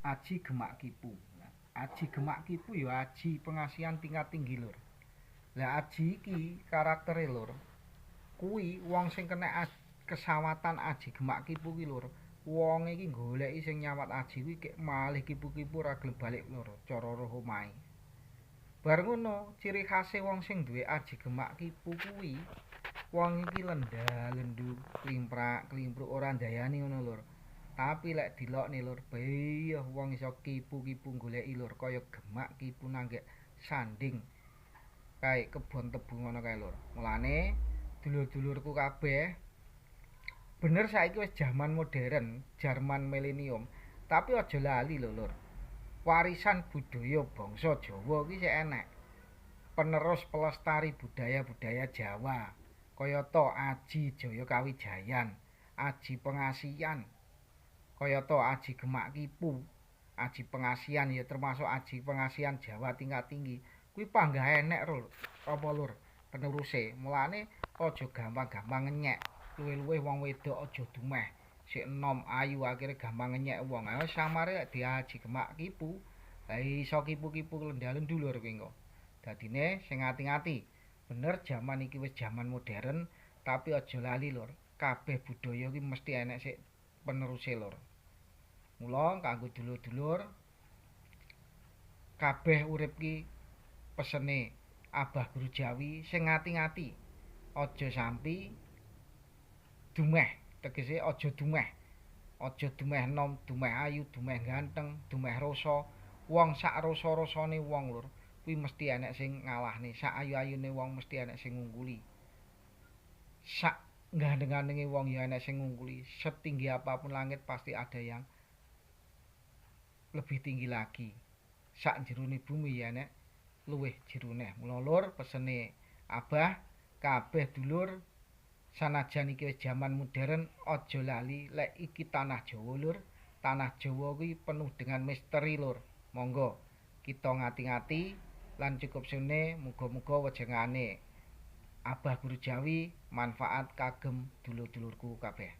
Aji Gemak Kipu. Aji Gemak Kipu ya aji pengasihan tingkat tinggi lur. Lah aji iki karaktere lur. Kuwi wong sing kena kesawatan Aji Gemak Kipu ki lur. Wong iki goleki sing nyawat aji kuwi kek malih kipu-kipu ora gelem balik lur, cara roh omahe. Bar ngono, ciri khase wong sing duwe Aji Gemak Kipu kuwi wong iki lendu, klimprak-klimpruk ora ndayani ngono lur. Tapi lek dilokne lur, bayah wong iso kipu-kipu goleki lur, kaya gemak kipu nanggek sanding. Kae kebon tebu ngono kae lur. Mulane dulur-dulurku kabeh bener saiki wis jaman modern, jaman milenium, tapi aja lali lho lur. Warisan budaya bangsa Jawa iki sik enek. Penerus pelestari budaya-budaya Jawa. Kayata Aji Jaya Kawijayan, Aji Pengasihan, kayata Aji Gemak Kipu, Aji Pengasihan ya termasuk Aji Pengasihan Jawa tingkat tinggi. Kuwi panggah enek lur, apa lur, peneruse. Mulane aja gampang-gampang ngenyek. Luwih-luwih wong wedok aja dumeh. Sik enom ayu akhire gampang ngenyek wong. Ayo samare di Aji Gemak Kipu. Lah iso kipu-kipu lendalendu lur kuwi engko. Dadine sing ati-ati. Bener jaman iki wis jaman modern, tapi aja lali lur. Kabeh budaya iki mesti enek sik peneruse lur. Mula kanggo dulur-dulur kabeh urip ki pesene Abah Guru Jawi sing ngati-ngati. Aja sampi dumeh, tegese aja dumeh. Aja dumeh nom, dumeh ayu, dumeh ganteng, dumeh rasa. Wong sak rasa-rasane wong lur, kuwi mesti enek sing ngalahne. Sak ayu-ayune wong mesti enek sing ngungkuli. Sak gandeng-gandenge wong ya enek sing ngungkuli. Setinggi apapun langit pasti ada yang lebih tinggi lagi. Sak jerone bumi ya enek luwih jerone. Mula lur pesene Abah kabeh dulur sanajan iki wis jaman modern aja lali lek iki tanah Jawa lur. Tanah Jawa kuwi penuh dengan misteri lur. Monggo kita ngati-ngati lan cukup sene muga-muga wejengane Abah Guru Jawi manfaat kagem dulur-dulurku kabeh.